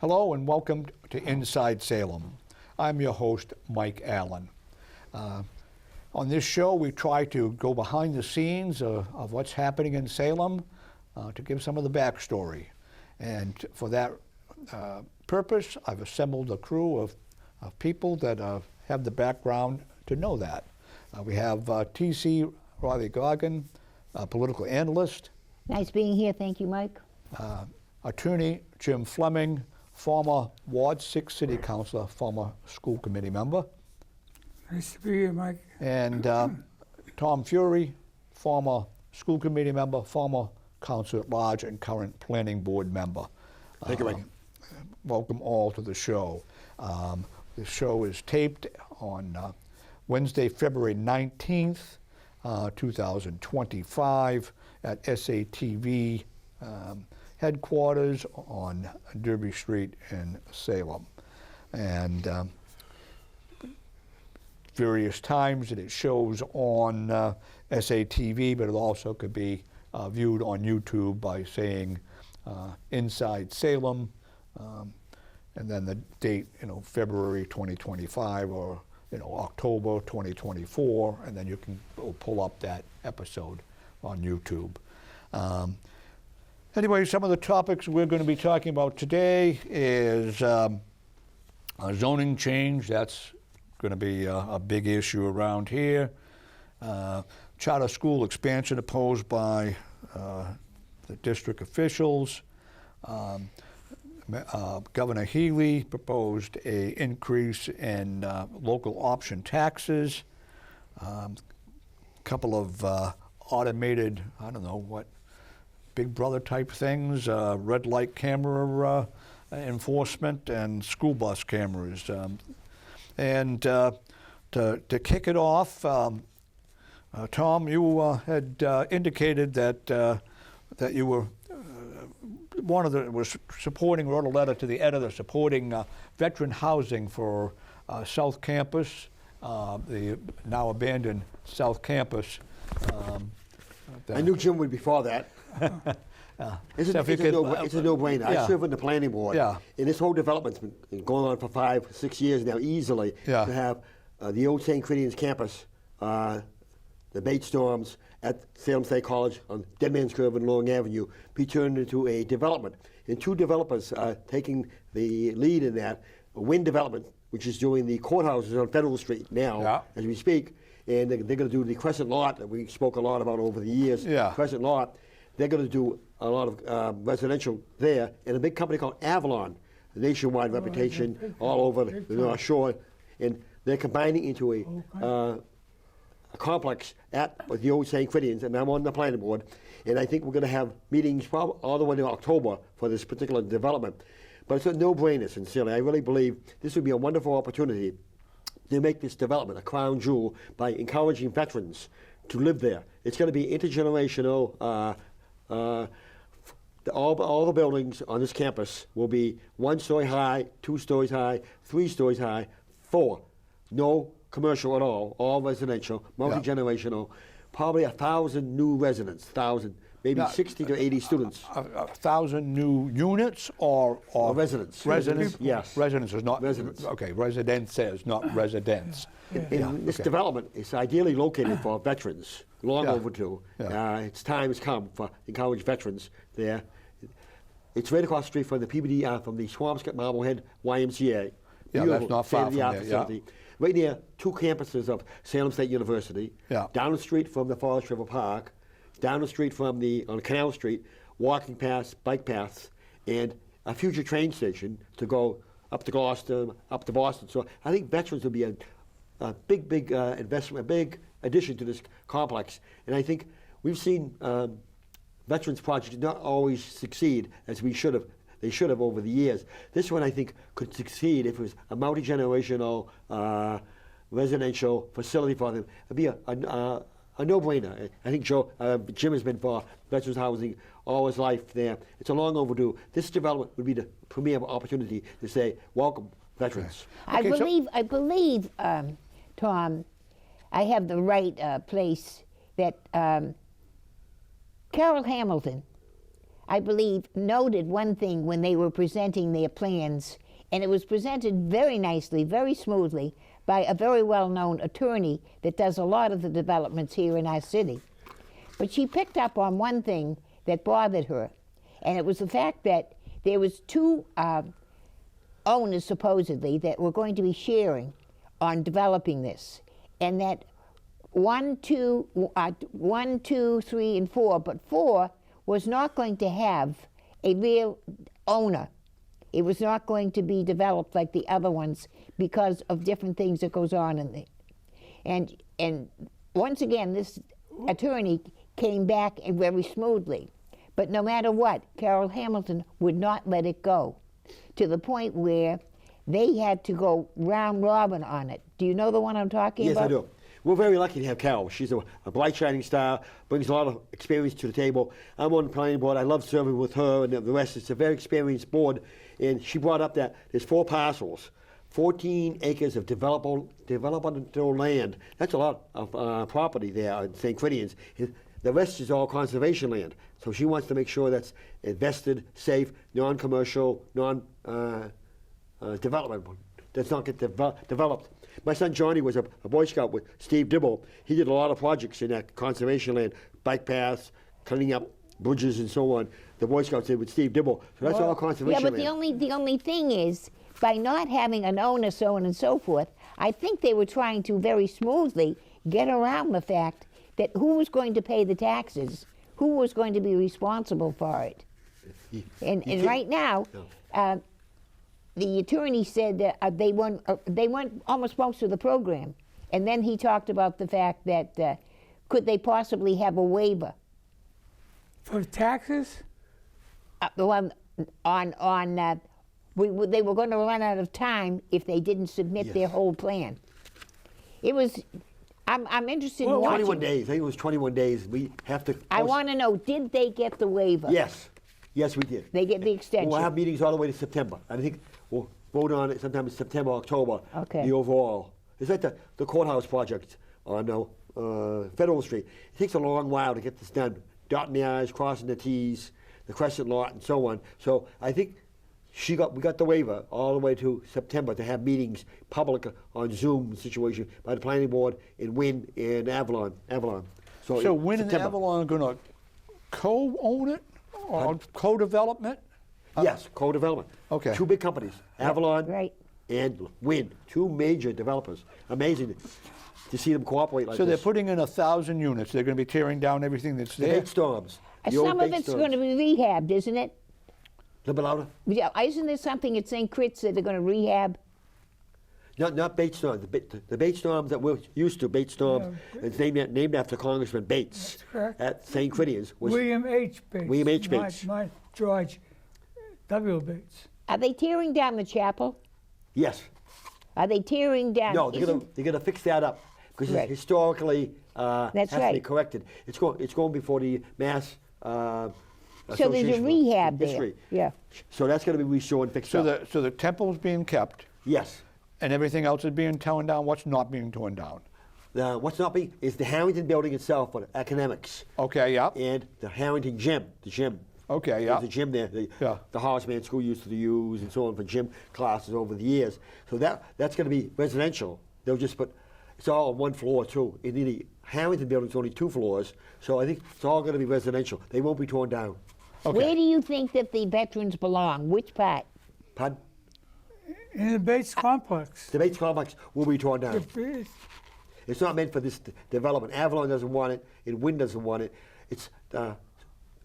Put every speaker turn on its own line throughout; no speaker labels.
Hello and welcome to Inside Salem. I'm your host, Mike Allen. On this show, we try to go behind the scenes of what's happening in Salem to give some of the backstory. And for that purpose, I've assembled a crew of people that have the background to know that. We have Teasie Riley-Goggin, a political analyst.
Nice being here. Thank you, Mike.
Attorney Jim Fleming, former Ward 6 City Councilor, former school committee member.
Nice to be here, Mike.
And Tom Furey, former school committee member, former council at large, and current planning board member.
Thank you, Mike.
Welcome all to the show. The show is taped on Wednesday, February 19th, 2025 at SATV headquarters on Derby Street in Salem. And various times that it shows on SATV, but it also could be viewed on YouTube by saying Inside Salem, and then the date, February 2025 or October 2024, and then you can pull up that episode on YouTube. Anyway, some of the topics we're going to be talking about today is a zoning change. That's going to be a big issue around here. Charter school expansion opposed by the district officials. Governor Healy proposed an increase in local option taxes. Couple of automated, I don't know what, Big Brother type things, red light camera enforcement, and school bus cameras. And to kick it off, Tom, you had indicated that you were was supporting, wrote a letter to the editor supporting veteran housing for South Campus, the now abandoned South Campus.
I knew Jim would before that. It's a no-brainer.
Yeah.
I serve on the planning board,
Yeah.
and this whole development's been going on for 5-6 years now, easily,
Yeah.
to have the old St. Credians campus, the Bates dorms at Salem State College on Dead Man's Curve and Long Avenue, be turned into a development. And two developers are taking the lead in that. Wind Development, which is doing the courthouses on Federal Street now,
Yeah.
as we speak, and they're going to do the Crescent Lot that we spoke a lot about over the years.
Yeah.
Crescent Lot. They're going to do a lot of residential there, and a big company called Avalon, a nationwide reputation all over the North Shore, and they're combining into a complex at the old St. Credians, and I'm on the planning board, and I think we're going to have meetings probably all the way to October for this particular development. But it's a no-brainer, sincerely. I really believe this would be a wonderful opportunity to make this development a crown jewel by encouraging veterans to live there. It's going to be intergenerational. All the buildings on this campus will be 1 story high, 2 stories high, 3 stories high, 4. No commercial at all residential, multi-generational. Probably 1,000 new residents, 1,000, maybe 60 to 80 students.
1,000 new units or
residents?
Residents?
Yes.
Residents is not.
Residents.
Okay, residences, not residents.
And this development is ideally located for veterans, long overdue.
Yeah.
Its time has come for encourage veterans there. It's right across the street from the PBD, from the Swampscott Marblehead YMCA.
Yeah, that's not far from there,
facility. Right near 2 campuses of Salem State University.
Yeah.
Down the street from the Forest River Park. Down the street from on Canal Street, walking paths, bike paths, and a future train station to go up to Gloucester, up to Boston. So I think veterans will be a big investment, a big addition to this complex. And I think we've seen veterans projects not always succeed as they should have over the years. This one, I think, could succeed if it was a multi-generational residential facility for them. It'd be a no-brainer. I think Jim has been for veterans housing all his life there. It's a long overdue. This development would be the premier opportunity to say, welcome, veterans.
Okay. I believe, Tom, I have the right place that Carol Hamilton I believe, noted one thing when they were presenting their plans, and it was presented very nicely, very smoothly, by a very well-known attorney that does a lot of the developments here in our city. But she picked up on one thing that bothered her, and it was the fact that there was two owners, supposedly, that were going to be sharing on developing this, and that 1, 2, 3, and 4, but 4 was not going to have a real owner. It was not going to be developed like the other ones because of different things that goes on in there. And once again, this attorney came back and very smoothly. But no matter what, Carol Hamilton would not let it go, to the point where they had to go round robin on it. Do you know the one I'm talking about?
Yes, I do. We're very lucky to have Carol. She's a bright, shining star, brings a lot of experience to the table. I'm on the planning board. I love serving with her and the rest. It's a very experienced board. And she brought up that there's 4 parcels, 14 acres of developmental land. That's a lot of property there in St. Credians. The rest is all conservation land. So she wants to make sure that's invested, safe, non-commercial, non-development. Does not get developed. My son Johnny was a Boy Scout with Steve Dibble. He did a lot of projects in that conservation land, bike paths, cleaning up bridges and so on. The Boy Scouts did with Steve Dibble. So that's all conservation
Yeah, but
land.
the only thing is, by not having an owner, so on and so forth, I think they were trying to very smoothly get around the fact that who was going to pay the taxes, who was going to be responsible for it. And right now, the attorney said that they went almost most of the program, and then he talked about the fact that could they possibly have a waiver
For taxes?
they were going to run out of time if they didn't submit their whole plan. It was. I'm interested in watching.
21 days. I think it was 21 days. We have to.
I want to know, did they get the waiver?
Yes. Yes, we did.
They get the extension.
We'll have meetings all the way to September. I think we'll vote on it sometime in September, October.
Okay.
The overall. It's like the courthouse project on Federal Street. It takes a long while to get this done. Dotting the I's, crossing the T's, the crescent lot, and so on. So I think we got the waiver all the way to September to have meetings public on Zoom situation by the planning board in Wynn and Avalon.
So Wynn and
September.
Avalon are going to co-own it or co-development?
Yes, co-development.
Okay.
2 big companies, Avalon
Right.
and Wynn, 2 major developers. Amazing to see them cooperate like
So they're
this.
putting in 1,000 units. They're going to be tearing down everything that's
The
there?
bait storms. The old
Some of
bait
it's
storms.
going to be rehabbed, isn't it?
A little bit louder?
Yeah, isn't there something at St. Crit's that they're going to rehab?
Not bait storms. The bait storms that we're used to, bait storms, it's named after Congressman Bates.
That's correct.
At St. Credians. Was
William H. Bates.
William H. Bates.
Not George W. Bates.
Are they tearing down the chapel?
Yes.
Are they tearing down?
No, they're gonna fix that up because
Right.
it's historically
That's
has to be
right.
corrected. It's going before the Mass.
So there's a
Association of
rehab
History.
there. Yeah.
So that's going to be restored and fixed
So
up.
the temple's being kept
Yes.
and everything else is being torn down. What's not being torn down?
What's not being is the Harrington building itself for academics
Okay, yeah.
and the Harrington gym. The gym.
Okay, yeah.
There's a gym there.
Yeah.
The Hollisman School used to use and so on for gym classes over the years. So that's going to be residential. They'll just put it's all on 1 floor too. In the Harrington building's only 2 floors, so I think it's all going to be residential. They won't be torn down.
Okay.
Where do you think that the veterans belong? Which part?
Pardon?
In the Bates complex.
The Bates complex will be torn
The
down.
Bates-
It's not meant for this development. Avalon doesn't want it, and Wynn doesn't want it. It's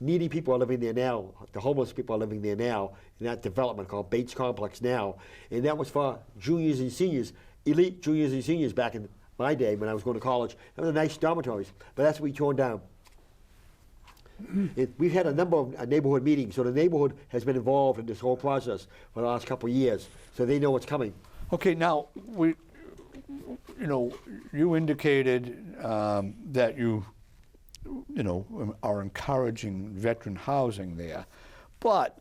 needy people are living there now. The homeless people are living there now in that development called Bates Complex now. And that was for juniors and seniors, elite juniors and seniors back in my day when I was going to college. That was nice dormitories, but that's what we torn down. We've had a number of neighborhood meetings, so the neighborhood has been involved in this whole process for the last couple of years, so they know what's coming.
Okay, now, you indicated that you are encouraging veteran housing there. But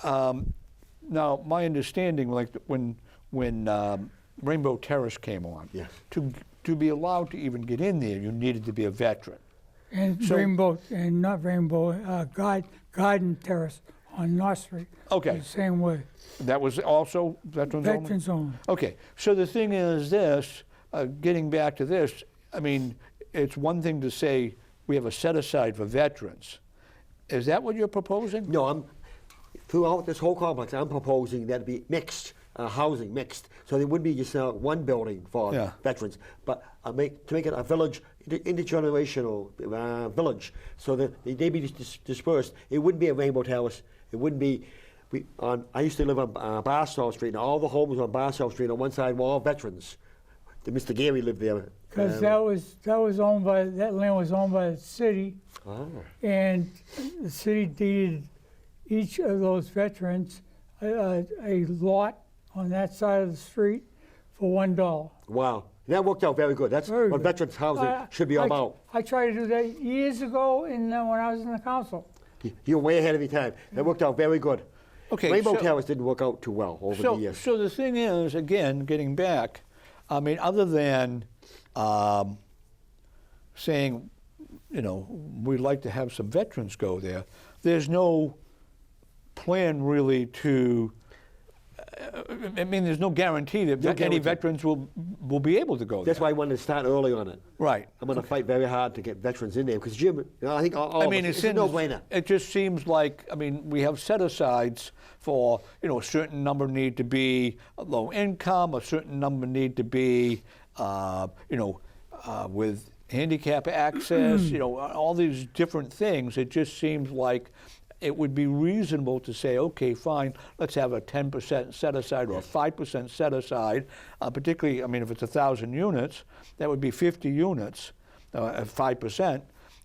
now, my understanding, like when Rainbow Terrace came on,
Yes.
to be allowed to even get in there, you needed to be a veteran.
And
So-
Garden Terrace on North Street.
Okay.
The same way.
That was also veterans only?
Veterans only.
Okay, so the thing is this, getting back to this, I mean, it's one thing to say we have a set aside for veterans. Is that what you're proposing?
No, throughout this whole complex, I'm proposing that it be mixed, housing mixed. So there wouldn't be just one building for
Yeah.
veterans, but to make it a village, intergenerational village, so that they be dispersed. It wouldn't be a rainbow terrace. It wouldn't be. I used to live on Barstow Street, and all the homes on Barstow Street on one side were all veterans. Mr. Gary lived there.
Because that was owned by, that land was owned by the city, and the city deeded each of those veterans a lot on that side of the street for $1.
Wow, that worked out very good. That's
Very
what
good.
veterans housing should be all about.
I tried to do that years ago when I was in the council.
You're way ahead of your time. That worked out very good.
Okay,
Rainbow
so-
Terrace didn't work out too well over the years.
So the thing is, again, getting back, I mean, other than saying, you know, we'd like to have some veterans go there, there's no plan really to, I mean, there's no guarantee that
No
any
guarantee.
veterans will be able to go
That's
there.
why I wanted to start early on it.
Right.
I'm going to fight very hard to get veterans in there because Jim, I think all
I
of
mean,
us, it's a no-brainer.
it just seems like, I mean, we have set-asides for, you know, a certain number need to be low income, a certain number need to be, you know, with handicap access, you know, all these different things. It just seems like it would be reasonable to say, okay, fine, let's have a 10% set-aside or a 5% set-aside, particularly, I mean, if it's 1,000 units, that would be 50 units at 5%,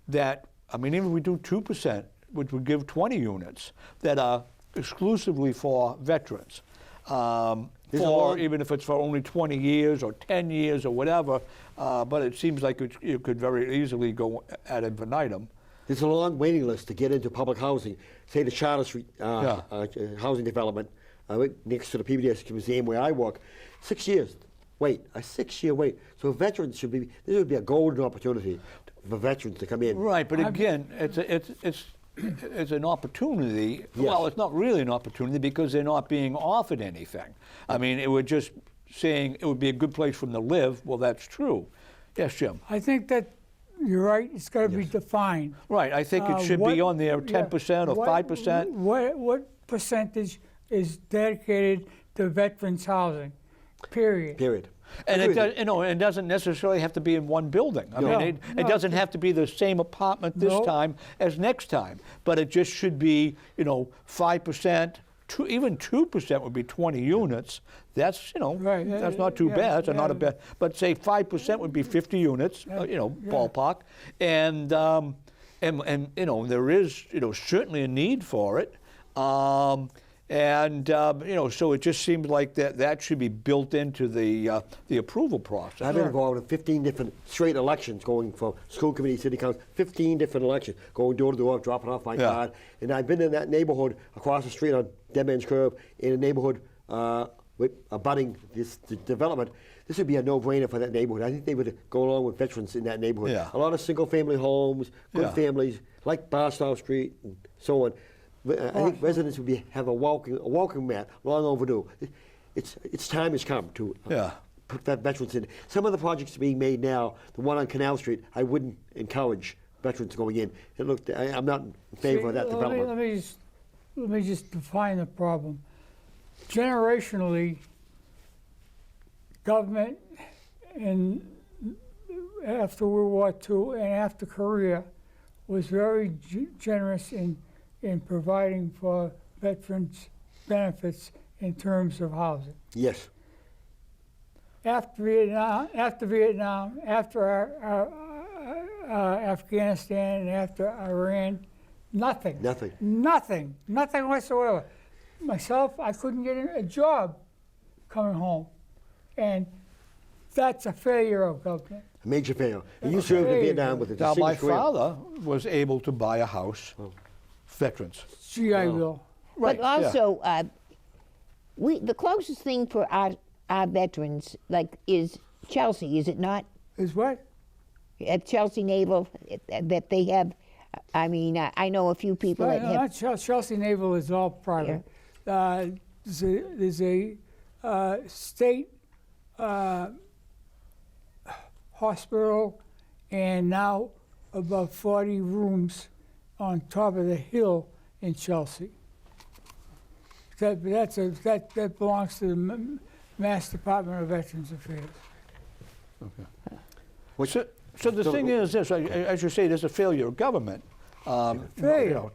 that, I mean, even if we do 2%, which would give 20 units that are exclusively for veterans. For even if it's for only 20 years or 10 years or whatever, but it seems like it could very easily go ad infinitum.
There's a long waiting list to get into public housing. Say the Charter Street housing development right next to the PBS Museum where I work. 6 years wait, a 6-year wait. So veterans should be, this would be a golden opportunity for veterans to come in.
Right, but again, it's an opportunity.
Yes.
Well, it's not really an opportunity because they're not being offered anything. I mean, it would just saying it would be a good place for them to live. Well, that's true. Yes, Jim.
I think that you're right. It's got to be defined.
Right, I think it should be on there 10% or 5%.
What percentage is dedicated to veterans housing? Period.
Period.
And
Agree
it
with
does, you know, it doesn't necessarily have to be in one building. I
No.
mean, it
No.
doesn't have to be the same apartment this
No.
time as next time, but it just should be, you know, 5%, even 2% would be 20 units. That's, you know,
Right,
that's not too
yeah,
bad. That's not a
yeah.
bad, but say 5% would be 50 units, you know, ballpark, and you know, there is, you know, certainly a need for it. You know, so it just seems like that should be built into the approval process.
I've been involved in 15 different straight elections going from school committee, city council, 15 different elections, going door to door, dropping off my card. And I've been in that neighborhood across the street on Dead Man's Curve, in a neighborhood with abutting this development. This would be a no-brainer for that neighborhood. I think they would go along with veterans in that neighborhood.
Yeah.
A lot of single-family homes, good families, like Barstow Street and so on. I think residents would have a welcome mat, long overdue. Its time has come to put that veterans in. Some of the projects being made now, the one on Canal Street, I wouldn't encourage veterans going in. I'm not in favor of that development.
Let me just define the problem. Generationally, government after World War II and after Korea was very generous in providing for veterans' benefits in terms of housing.
Yes.
After Vietnam, after Afghanistan, and after Iran, nothing. Nothing whatsoever. Myself, I couldn't get a job coming home. And that's a failure of government.
A major failure. And you served in Vietnam with a
Now, my
distinguished career.
father was able to buy a house, veterans.
GI Bill.
Right,
But also, the closest thing for our veterans, like, is Chelsea, is it not?
Is what?
at Chelsea Naval that they have. I mean, I know a few people that have.
Not Chelsea Naval is all private. There's a state hospital, and now about 40 rooms on top of the hill in Chelsea. That belongs to the Mass Department of Veterans Affairs.
So the thing is this, as you say, there's a failure of government.
Failure.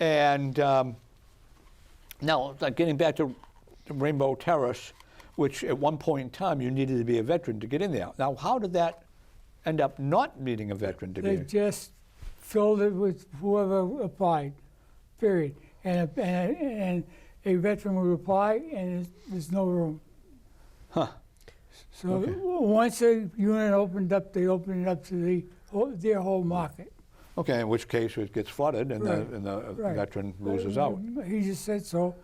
And now, like getting back to Rainbow Terrace, which at one point in time you needed to be a veteran to get in there. Now, how did that end up not needing a veteran to
They
get in?
just filled it with whoever applied, period. And a veteran would apply, and there's no room.
Huh.
So
Okay.
once a unit opened up, they opened it up to their whole market.
Okay, in which case it gets flooded and
Right.
the
Right.
veteran loses out.
He just said so.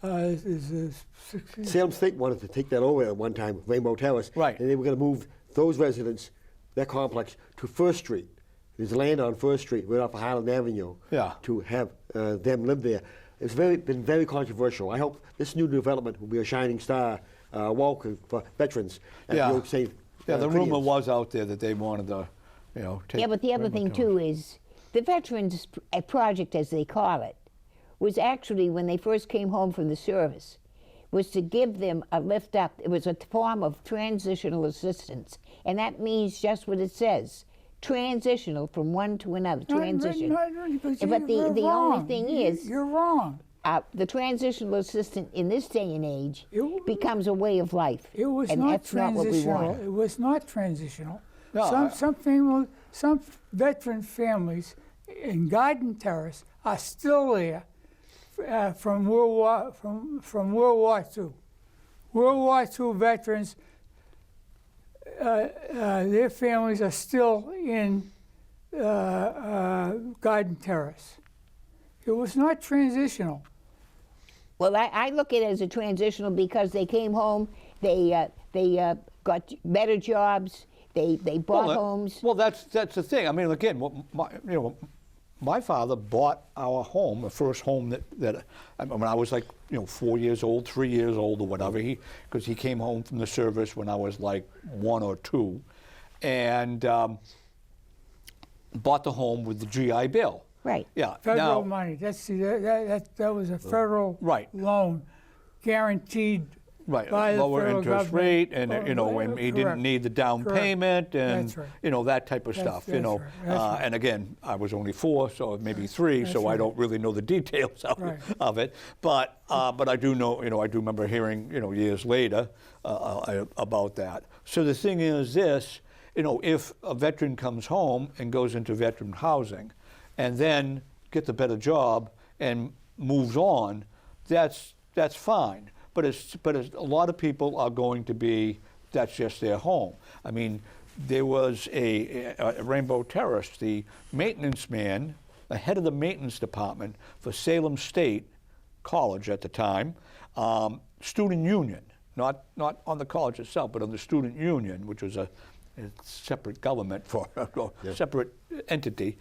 Is 16.
Salem State wanted to take that over at one time, Rainbow Terrace.
Right.
And they were going to move those residents, that complex, to First Street. There's land on First Street, right off of Highland Avenue.
Yeah.
To have them live there. It's been very controversial. I hope this new development will be a shining star, welcome for veterans. And
Yeah.
you'll say,
Yeah, the rumor
Koreans.
was out there that they wanted to, take.
Yeah, but the other
Rainbow
thing
Terrace.
too is the Veterans Project, as they call it, was actually when they first came home from the service, was to give them a lift up. It was a form of transitional assistance, and that means just what it says: transitional from one to another. Transition. But the only
wrong.
thing is,
You're wrong.
the transitional assistant in this day and age
It-
becomes a way of life,
It was
and
not
that's not what we
transitional.
want.
It was not transitional.
No,
Some veteran families in Garden Terrace are still there from World War II. World War II veterans, their families are still in Garden Terrace. It was not transitional.
Well, I look at it as a transitional because they came home, they got better jobs, they bought homes.
Well, that's the thing. I mean, again, my father bought our home, the first home that when I was like 4 years old, 3 years old, or whatever. Because he came home from the service when I was like 1 or 2, and bought the home with the GI Bill.
Right.
Yeah.
Federal
now,
money. That was a federal
Right.
loan, guaranteed
Right,
by the
lower
federal
interest
government.
rate, and when he didn't
Correct.
need the down
Correct.
payment, and
That's right.
that type of
That's-
stuff.
that's right. That's right.
And again, I was only 4, so maybe 3,
That's
so I
right.
don't really know the details
Right.
of it. But I do know, I do remember hearing, years later about that. So the thing is this, if a veteran comes home and goes into veteran housing, and then gets a better job and moves on, that's fine. But a lot of people are going to be, that's just their home. I mean, there was a Rainbow Terrace, the maintenance man, the head of the maintenance department for Salem State College at the time, student union, not on the college itself, but on the student union, which was a separate government for a separate entity.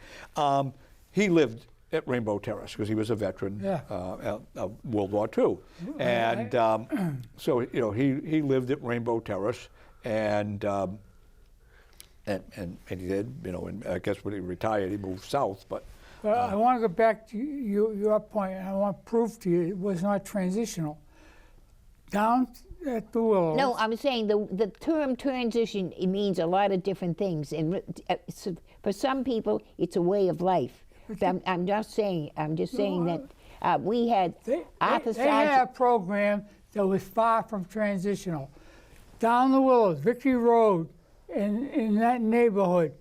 He lived at Rainbow Terrace because he was a veteran of World War II, and so he lived at Rainbow Terrace, and he did, and I guess when he retired he moved south, but.
I want to go back to your point, and I want to prove to you it was not transitional. Down at the Willows.
No, I'm saying the term transition, it means a lot of different things, and for some people it's a way of life. I'm just saying that we had Arthur
They had a
Sargent.
program that was far from transitional. Down the Willows, Victory Road, in that neighborhood,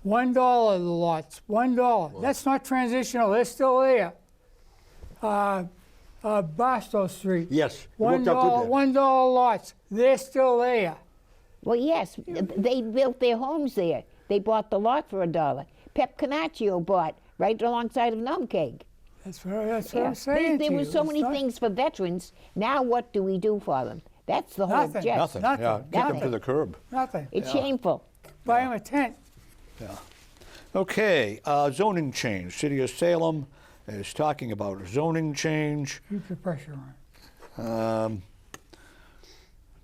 $1 the lots, $1. That's not transitional. They're still there. Barstow Street.
Yes, it
$1,
worked out good there.
$1 lots. They're still there.
Well, yes, they built their homes there. They bought the lot for $1. Pep Canaccio bought right alongside of Numkeg.
That's what
Yeah.
I'm saying.
There
to
were
you.
so
It's
many
not-
things for veterans. Now what do we do for them? That's the whole
Nothing.
gist.
Nothing.
Nothing.
Yeah, kick him to
Nothing.
the curb.
Nothing.
It's shameful.
Buy them a tent.
Yeah. Okay, zoning change. City of Salem is talking about zoning change.
Keep the pressure on.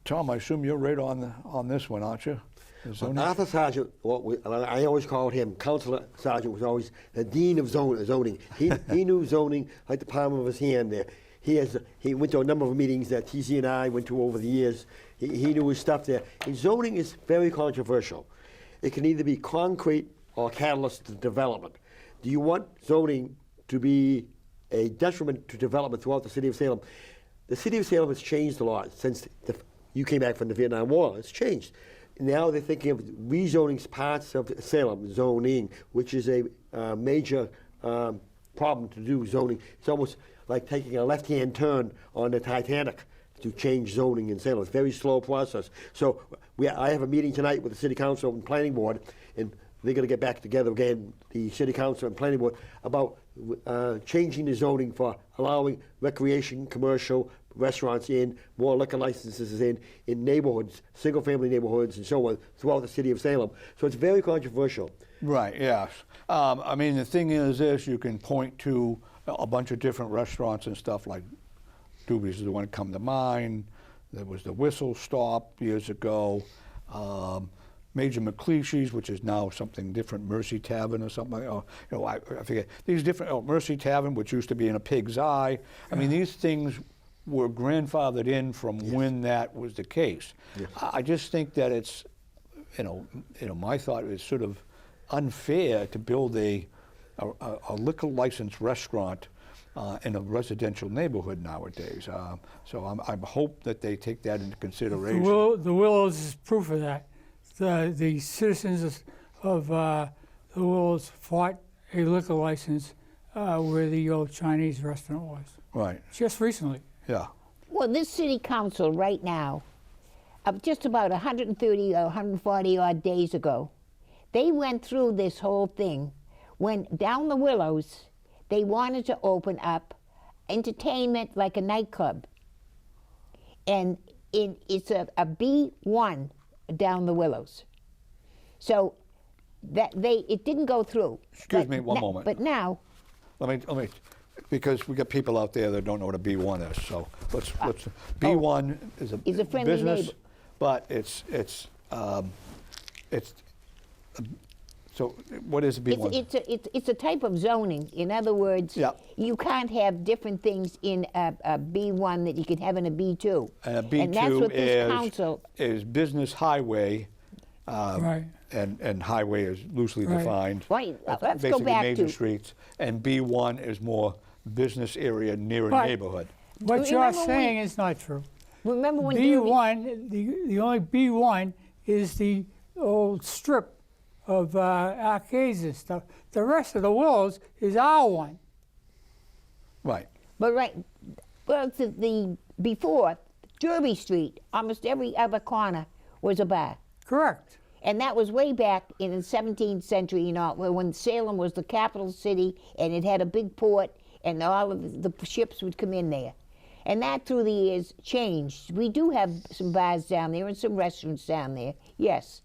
Tom, I assume you're right on this one, aren't you? The zoning.
Arthur Sargent, I always called him, Councilor Sargent was always the dean of zoning. He knew zoning like the palm of his hand there. He went to a number of meetings that TC and I went to over the years. He knew his stuff there. And zoning is very controversial. It can either be concrete or catalyst to development. Do you want zoning to be a detriment to development throughout the city of Salem? The city of Salem has changed a lot since you came back from the Vietnam War. It's changed. Now they're thinking of rezoning parts of Salem, zoning, which is a major problem to do zoning. It's almost like taking a left-hand turn on the Titanic to change zoning in Salem. It's a very slow process. So I have a meeting tonight with the City Council and Planning Board, and they're going to get back together again, the City Council and Planning Board, about changing the zoning for allowing recreation, commercial, restaurants in, more liquor licenses in neighborhoods, single-family neighborhoods and so on, throughout the city of Salem. So it's very controversial.
Right, yes. I mean, the thing is this, you can point to a bunch of different restaurants and stuff, like Doobie's is the one that come to mind. There was the Whistle Stop years ago. Major McCleishy's, which is now something different, Mercy Tavern or something. I forget. These different, Mercy Tavern, which used to be in a Pig's Eye. I mean, these things were grandfathered in from when that was the case.
Yes.
I just think that it's, my thought is sort of unfair to build a liquor licensed restaurant in a residential neighborhood nowadays. So I hope that they take that into consideration.
The Willows is proof of that. The citizens of the Willows fought a liquor license where the old Chinese restaurant was.
Right.
Just recently.
Yeah.
Well, this city council right now, just about 130 or 140 odd days ago, they went through this whole thing when down the Willows, they wanted to open up entertainment like a nightclub. And it's a B1 down the Willows. So it didn't go through.
Excuse me one moment.
But now,
Let me, because we got people out there that don't know what a B1 is. So let's B1 is a
friendly
business,
neighbor.
but so what is a B1?
it's a type of zoning. In other words,
Yeah.
you can't have different things in a B1 that you could have in a B2.
And a B2
and that's what this council.
is business highway,
Right.
and highway is loosely
Right.
defined.
Right, let's go
Basically
back
major
to-
streets, and B1 is more business area near a
But-
neighborhood.
What you're
Remember when-
saying is not true.
Remember when Derby-
B1, the only B1 is the old strip of arcades and stuff. The rest of the Willows is R1.
Right.
But before Derby Street, almost every other corner was a bar.
Correct.
And that was way back in the 17th century, when Salem was the capital city and it had a big port and all of the ships would come in there. And that through the years changed. We do have some bars down there and some restaurants down there, yes.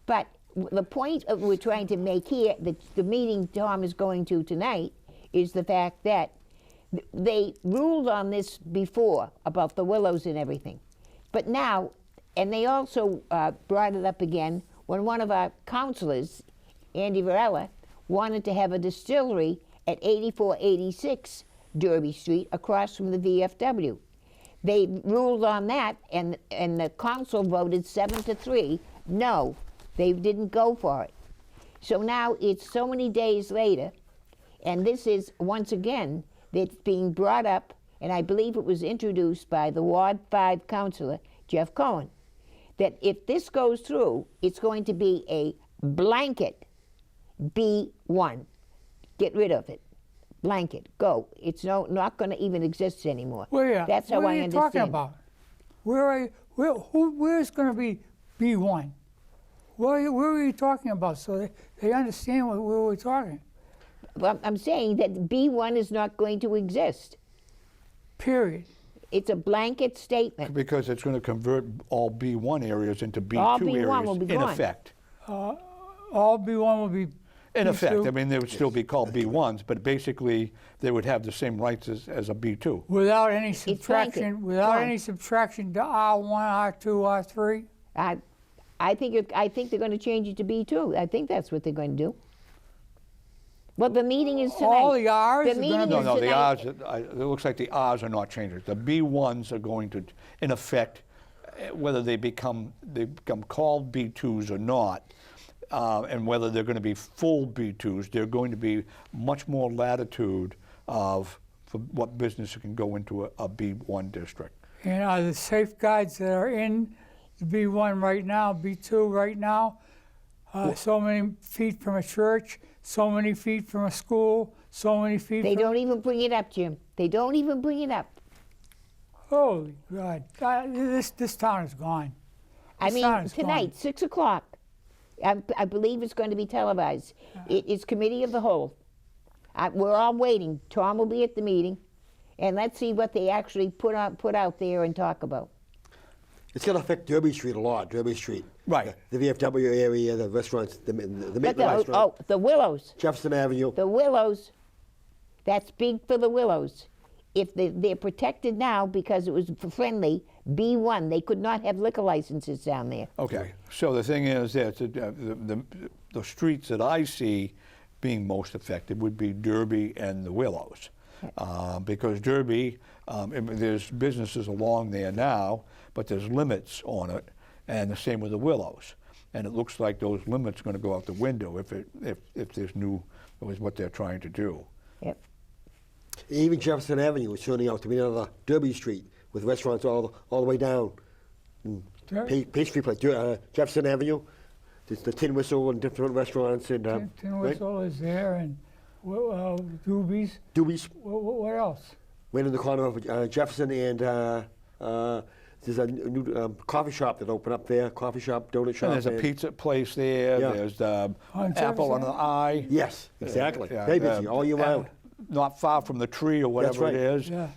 But the point we're trying to make here, the meeting Tom is going to tonight, is the fact that they ruled on this before about the Willows and everything. But now, and they also brought it up again when one of our councilors, Andy Varela, wanted to have a distillery at 8486 Derby Street across from the VFW. They ruled on that, and the council voted 7-3 no. They didn't go for it. So now it's so many days later, and this is, once again, that's being brought up, and I believe it was introduced by the Ward 5 councilor, Jeff Cohen, that if this goes through, it's going to be a blanket B1. Get rid of it. Blanket. Go. It's not going to even exist anymore. That's how
what
I
are you
understand.
talking about? Where's going to be B1? Where are you talking about? So they understand where we're talking.
Well, I'm saying that B1 is not going to exist.
Period.
It's a blanket statement.
Because it's going to convert all B1 areas into B2
All B1
areas
will be
in
gone.
effect.
all B1 will be
In effect,
B2?
I mean, they would still be called B1s, but basically they would have the same rights as a B2.
Without any
blanket.
subtraction, without
Gone.
any subtraction to R1, R2, R3?
I think they're going to change it to B2. I think that's what they're going to do. Well, the meeting is tonight.
All the Rs
The
are gonna
meeting
be-
No,
is
no, the
tonight.
Rs, it looks like the Rs are not changing. The B1s are going to, in effect, whether they become called B2s or not, and whether they're going to be full B2s, they're going to be much more latitude for what business can go into a B1 district.
And are the safeguards that are in the B1 right now, B2 right now, so many feet from a church, so many feet from a school, so many feet
They
from...
don't even bring it up, Jim. They don't even bring it up.
Holy God, this town is gone.
I
This
mean,
town is
tonight,
gone.
6 o'clock. I believe it's going to be televised. It is committee of the whole. We're all waiting. Tom will be at the meeting, and let's see what they actually put out there and talk about.
It's going to affect Derby Street a lot, Derby Street.
Right.
The VFW area, the restaurants, the
But
restaurant,
the Willows,
Jefferson Avenue.
the Willows, that's big for the Willows. If they're protected now because it was friendly, B1, they could not have liquor licenses down there.
Okay, so the thing is that the streets that I see being most affected would be Derby and the Willows. Because Derby, I mean, there's businesses along there now, but there's limits on it, and the same with the Willows. And it looks like those limits are going to go out the window if there's new, is what they're trying to do.
Yep.
Even Jefferson Avenue is turning out to be another Derby Street with restaurants all the way down. Pastry place, Jefferson Avenue, there's the Tin Whistle and different restaurants and
Tin
right?
Whistle is there, and Doobies.
Doobies,
What else?
right in the corner of Jefferson and there's a new coffee shop that opened up there, coffee shop, donut shop.
And there's a pizza place there,
Yeah.
there's
On
Apple on the
Jefferson?
Eye.
Yes, exactly.
Yeah,
Very busy, all year round.
Not far from the tree or whatever
right.
it is.
Yeah.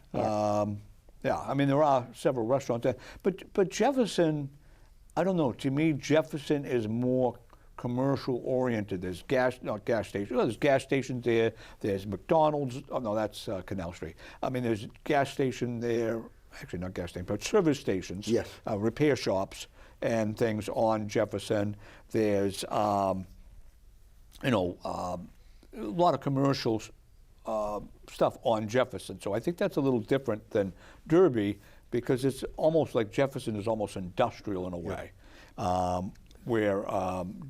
Yeah, I mean, there are several restaurants there. But Jefferson, I don't know, to me, Jefferson is more commercial oriented. There's not gas stations, well, there's gas stations there, there's McDonald's, oh no, that's Canal Street. I mean, there's a gas station there, actually not gas station, but service stations.
Yes.
Repair shops and things on Jefferson. There's, a lot of commercials stuff on Jefferson. So I think that's a little different than Derby because it's almost like Jefferson is almost industrial in a way, where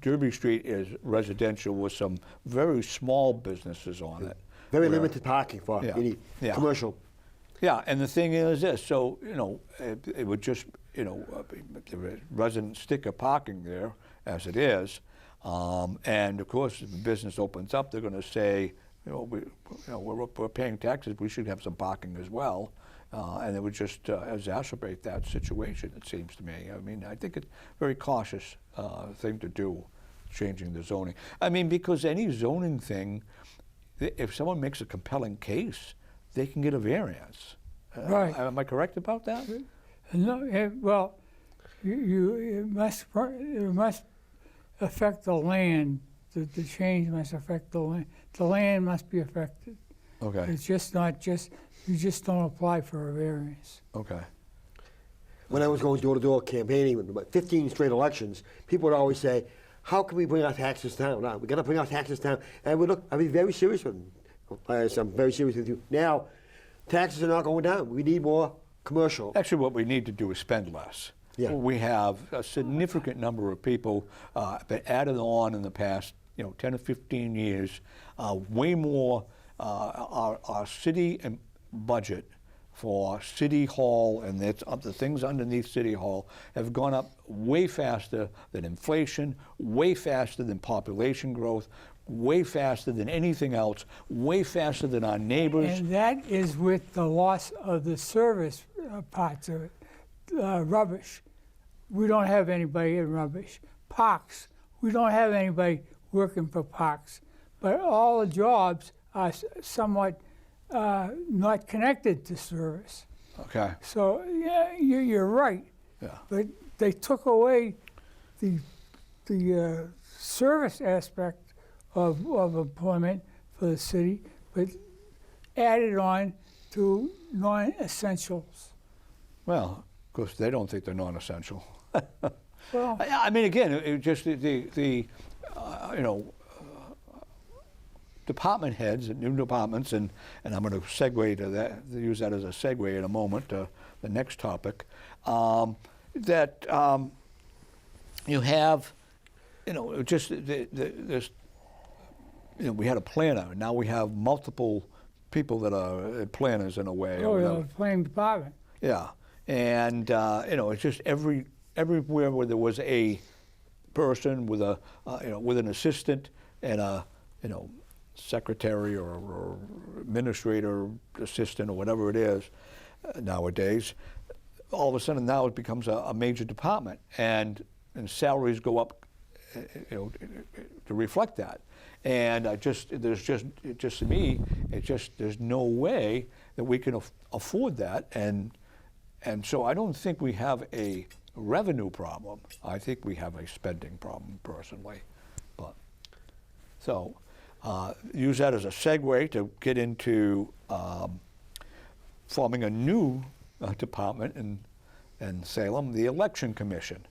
Derby Street is residential with some very small businesses on it.
Very
where-
limited parking for
Yeah.
any
Yeah.
commercial.
Yeah, and the thing is this, so, it would just, the resident sticker parking there as it is, and of course, if the business opens up, they're going to say, we're paying taxes, we should have some parking as well, and it would just exacerbate that situation, it seems to me. I mean, I think it's a very cautious thing to do, changing the zoning. I mean, because any zoning thing, if someone makes a compelling case, they can get a variance.
Right.
Am I correct about that?
No, well, it must affect the land. The change must affect the land. The land must be affected.
Okay.
It's just not you just don't apply for a variance.
Okay.
When I was going door-to-door campaigning with about 15 straight elections, people would always say, how can we bring our taxes down? Now, we got to bring our taxes down. And I'd be very serious with them. I'm very serious with you. Now, taxes are not going down. We need more commercial.
Actually, what we need to do is spend less.
Yeah.
We have a significant number of people that added on in the past, 10 or 15 years, way more. Our city budget for City Hall and the things underneath City Hall have gone up way faster than inflation, way faster than population growth, way faster than anything else, way faster than our neighbors.
And that is with the loss of the service parts of it. Rubbish. We don't have anybody in rubbish. Parks. We don't have anybody working for parks. But all the jobs are somewhat not connected to service.
Okay.
So yeah, you're right.
Yeah.
But they took away the service aspect of employment for the city, but added on to non-essentials.
Well, of course, they don't think they're non-essential.
Well,
I mean, again, it just department heads and new departments, and I'm going to segue to that, use that as a segue in a moment to the next topic, that you have, just this, we had a planner, and now we have multiple people that are planners in a way.
oh, yeah, planning department.
Yeah, and it's just everywhere where there was a person with a with an assistant and a secretary or administrator assistant or whatever it is nowadays, all of a sudden now it becomes a major department, and salaries go up to reflect that. And there's to me, there's no way that we can afford that, and so I don't think we have a revenue problem. I think we have a spending problem personally. But so use that as a segue to get into forming a new department in Salem, the Election Commission.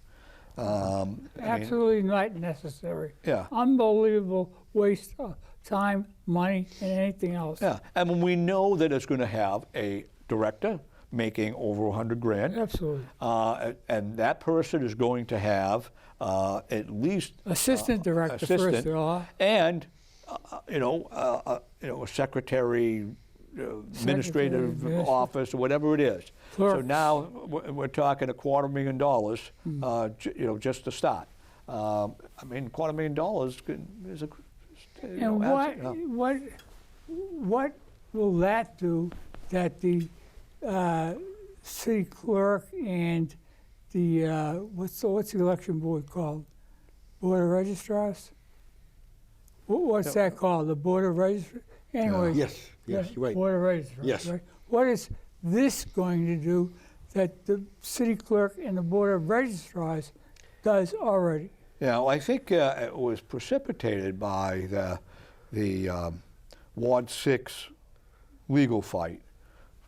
Absolutely not necessary.
Yeah.
Unbelievable waste of time, money, and anything else.
Yeah, and when we know that it's going to have a director making over $100,000,
Absolutely.
And that person is going to have at least
Assistant director first of all.
and a secretary, administrative
yes.
office, or whatever it is. So
Clerks.
now we're talking $250,000, just to start. I mean, $250,000 is a.
And what will that do that the city clerk and the what's the election board called? Board of Registrars? What's that called? The Board of Registrars? Anyway.
Yes, you're right.
Board of Registrars.
Yes.
Right? What is this going to do that the city clerk and the Board of Registrars does already?
Yeah, well, I think it was precipitated by the Ward 6 legal fight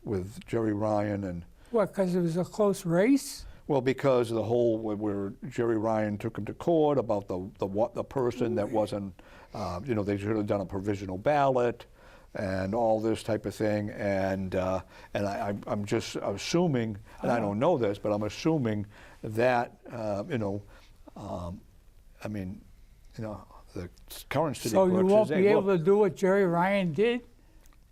with Jerry Ryan and.
What, because it was a close race?
Well, because of the whole where Jerry Ryan took him to court about the person that wasn't, they should have done a provisional ballot, and all this type of thing, and I'm just assuming, and I don't know this, but I'm assuming that the current city
So
clerk
you won't
says,
be
hey,
able
look,
to do what Jerry Ryan did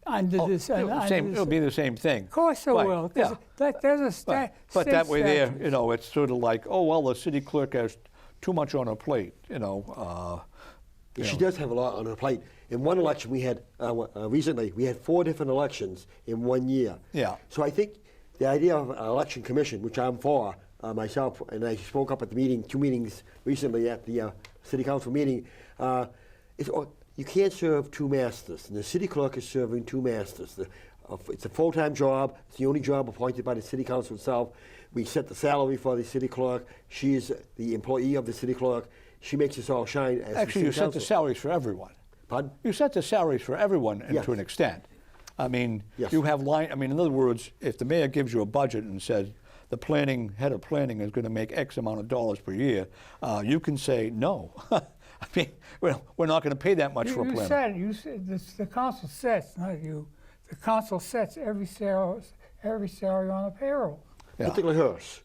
under this?
it'll be the same thing.
Of course it
Right,
will.
yeah.
There's a
But
state
that way there,
statute.
it's sort of like, oh, well, the city clerk has too much on her plate,
She does have a lot on her plate. In one election we had, recently, we had 4 different elections in 1 year.
Yeah.
So I think the idea of an election commission, which I'm for, myself, and I spoke up at the meeting, 2 meetings recently at the city council meeting, you can't serve 2 masters, and the city clerk is serving 2 masters. It's a full-time job. It's the only job appointed by the city council itself. We set the salary for the city clerk. She is the employee of the city clerk. She makes us all shine as
actually,
the
you
city
set
council.
the salaries for everyone.
Pardon?
You set the salaries for everyone and
Yes.
to an extent. I mean,
Yes.
you have in other words, if the mayor gives you a budget and says the head of planning is going to make X amount of dollars per year, you can say no. I mean, we're not going to pay that much for a planner.
You said the council sets, not you. The council sets every salary on the payroll.
Yeah.
Particularly hers,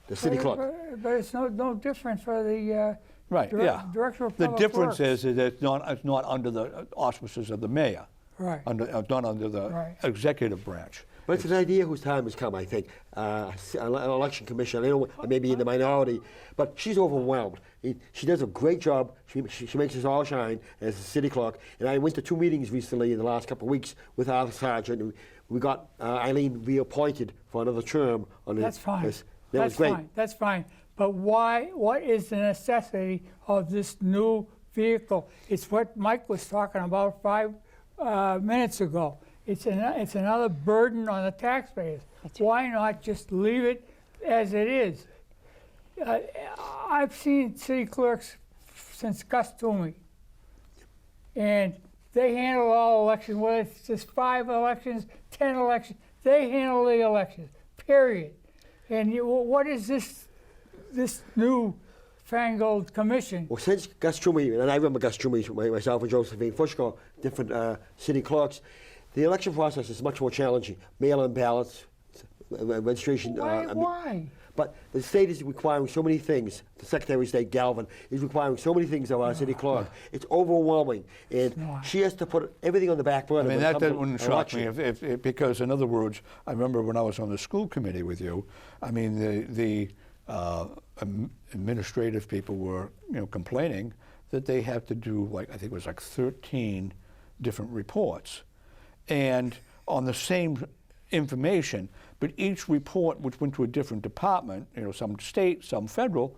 the city clerk.
But it's no different for the
Right, yeah.
director of
The
public
difference
works.
is that it's not under the auspices of the mayor.
Right.
Not under the
Right.
executive branch.
But it's an idea whose time has come, I think. An election commission, I know I may be in the minority, but she's overwhelmed. She does a great job. She makes us all shine as the city clerk. And I went to 2 meetings recently in the last couple of weeks with Arthur Sargent. And we got Eileen reappointed for another term.
That's fine.
That was great.
That's fine. But what is the necessity of this new vehicle? It's what Mike was talking about 5 minutes ago. It's another burden on the taxpayers. Why not just leave it as it is? I've seen city clerks since Gus Toomey. And they handle all elections, whether it's just 5 elections, 10 elections, they handle the elections, period. And what is this new fangled commission?
Well, since Gus Toomey, and I remember Gus Toomey, myself and Josephine Fushko, different city clerks, the election process is much more challenging. Mail-in ballots, registration.
Why?
But the state is requiring so many things. The Secretary of State, Galvin, is requiring so many things of our city clerk. It's overwhelming. And she has to put everything on the back burner.
I mean,
when it
that
comes
wouldn't
to
shock me
election.
because, in other words, I remember when I was on the school committee with you, I mean, the administrative people were, complaining that they had to do, like, I think it was like 13 different reports. And on the same information, but each report, which went to a different department, some state, some federal,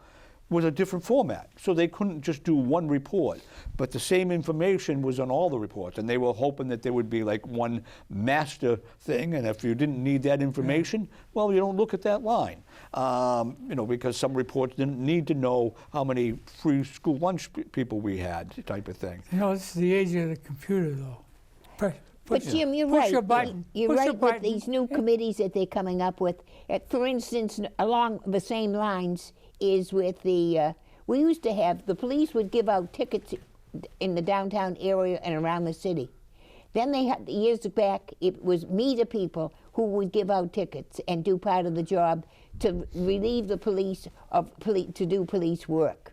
was a different format. So they couldn't just do one report, but the same information was on all the reports, and they were hoping that there would be like one master thing, and if you didn't need that information, well, you don't look at that line. Because some reports didn't need to know how many free school lunch people we had, type of thing.
This is the age of the computer, though.
But Jim, you're
push
right.
a button.
You're
Push a
right with
button.
these new committees that they're coming up with. For instance, along the same lines is with the, we used to have, the police would give out tickets in the downtown area and around the city. Then they had, years back, it was meter people who would give out tickets and do part of the job to relieve the police of to do police work.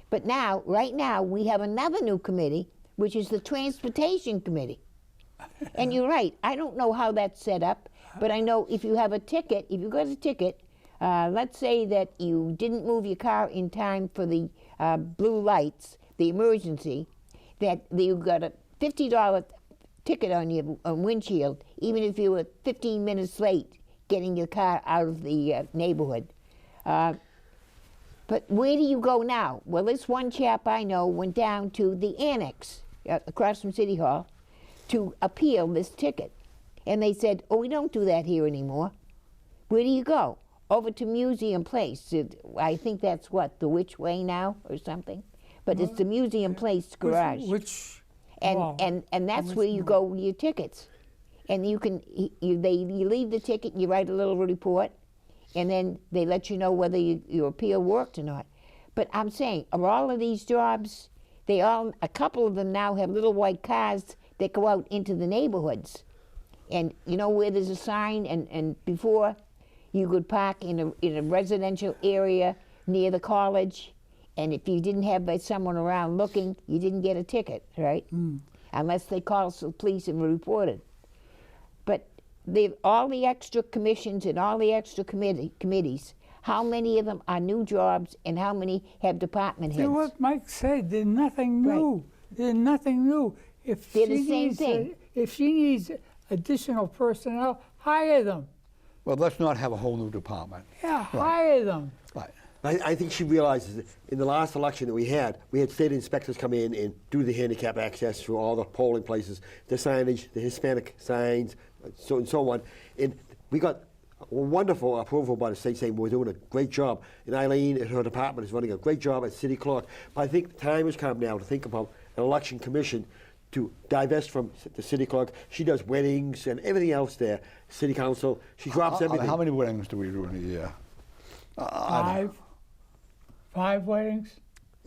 But now, right now, we have another new committee, which is the Transportation Committee. And you're right, I don't know how that's set up, but I know if you have a ticket, if you got a ticket, let's say that you didn't move your car in time for the blue lights, the emergency, that you got a $50 ticket on your windshield, even if you were 15 minutes late getting your car out of the neighborhood. But where do you go now? Well, this one chap I know went down to the annex across from City Hall to appeal this ticket. And they said, oh, we don't do that here anymore. Where do you go? Over to Museum Place. I think that's what, the Which Way now or something? But it's the Museum Place garage. And that's where you go with your tickets. And you can, you leave the ticket, you write a little report, and then they let you know whether your appeal worked or not. But I'm saying, of all of these jobs, a couple of them now have little white cars that go out into the neighborhoods. And where there's a sign, and before you could park in a residential area near the college, and if you didn't have someone around looking, you didn't get a ticket, right? Unless they called the police and reported. But all the extra commissions and all the extra committees, how many of them are new jobs and how many have department heads?
See what Mike said, there's nothing new.
Right.
There's nothing new. If
They're the same thing.
If she needs additional personnel, hire them.
Well, let's not have a whole new department.
Yeah, hire them.
Right.
I think she realizes that in the last election that we had state inspectors come in and do the handicap access through all the polling places, the signage, the Hispanic signs, and so on. And we got wonderful approval by the state saying we're doing a great job. And Eileen and her department is running a great job as city clerk. But I think the time has come now to think about an election commission to divest from the city clerk. She does weddings and everything else there. City council, she drops everything.
How many weddings do we do in a year?
Five weddings?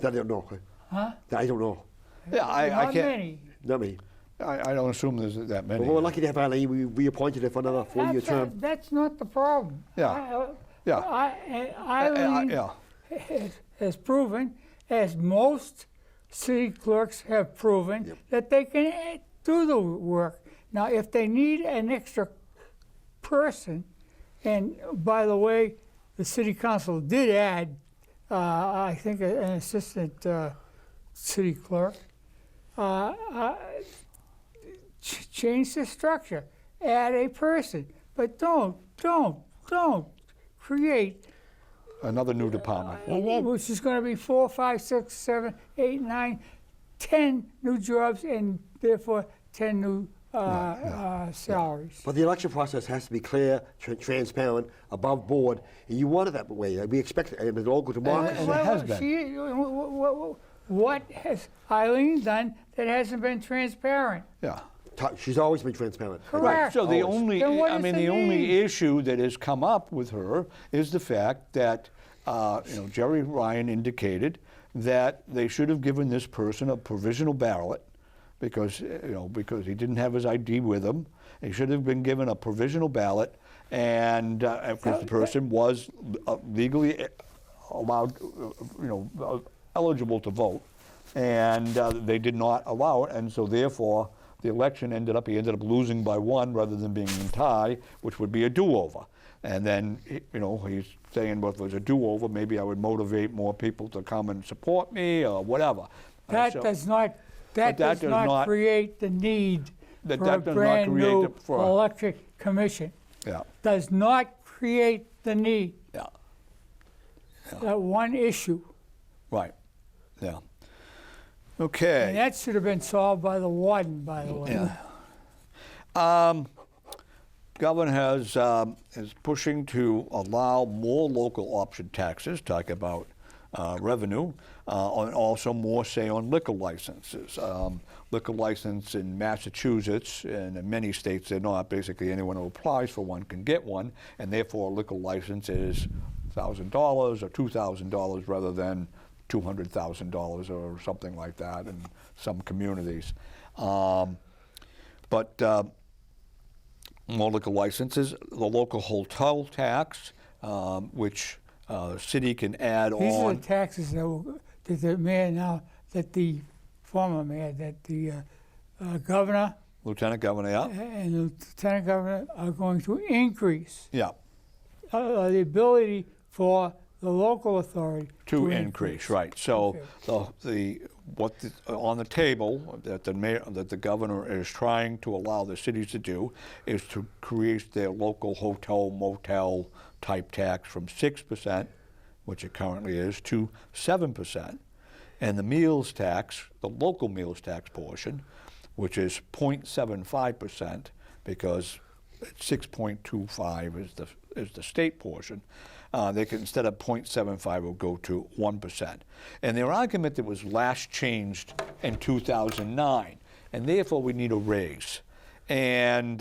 I don't know.
Huh?
I don't know.
Yeah, I
Not
can't.
many.
Not me.
I don't assume there's that many.
Well, we're lucky to have Eileen. We reappointed her for another 4-year term.
That's not the problem.
Yeah.
Eileen has proven, as most city clerks have proven, that they can do the work. Now, if they need an extra person, and by the way, the city council did add, I think, an assistant city clerk, change the structure, add a person, but don't create
Another new department.
which is going to be 4, 5, 6, 7, 8, 9, 10 new jobs, and therefore 10 new salaries.
But the election process has to be clear, transparent, above board, and you want it that way. We expect it in a local democracy.
And it has been.
what has Eileen done that hasn't been transparent?
Yeah.
She's always been transparent.
Correct.
So the
Always.
only,
Then what
I
is
mean,
the
the only
need?
issue that has come up with her is the fact that, Jerry Ryan indicated that they should have given this person a provisional ballot because he didn't have his ID with him. He should have been given a provisional ballot, and because the person was legally allowed, eligible to vote, and they did not allow it, and so therefore the election he ended up losing by one rather than being in tie, which would be a do-over. And then, he's saying, well, if it was a do-over, maybe I would motivate more people to come and support me or whatever.
That does not create the need for a
does not
brand
create
new
the- for a-
electric commission.
Yeah,
Does not create the need.
yeah,
That one issue.
right, yeah.
And
Okay.
that should have been solved by the warden, by the way.
Yeah. Governor is pushing to allow more local option taxes, talk about revenue, and also more say on liquor licenses. Liquor license in Massachusetts and in many states they're not. Basically anyone who applies for one can get one, and therefore a liquor license is $1,000 or $2,000 rather than $200,000 or something like that in some communities. But more liquor licenses, the local hotel tax, which city can add
These are
on.
the taxes that the mayor now, that the former mayor, that the governor
Lieutenant Governor, yeah.
and the lieutenant governor are going to increase
Yeah,
the ability for the local authority
to increase, right. So
Okay.
on the table that the governor is trying to allow the cities to do is to create their local hotel motel type tax from 6%, which it currently is, to 7%, and the meals tax, the local meals tax portion, which is 0.75% because 6.25 is the state portion. They can, instead of 0.75, will go to 1%. And their argument that was last changed in 2009, and therefore we need a raise. And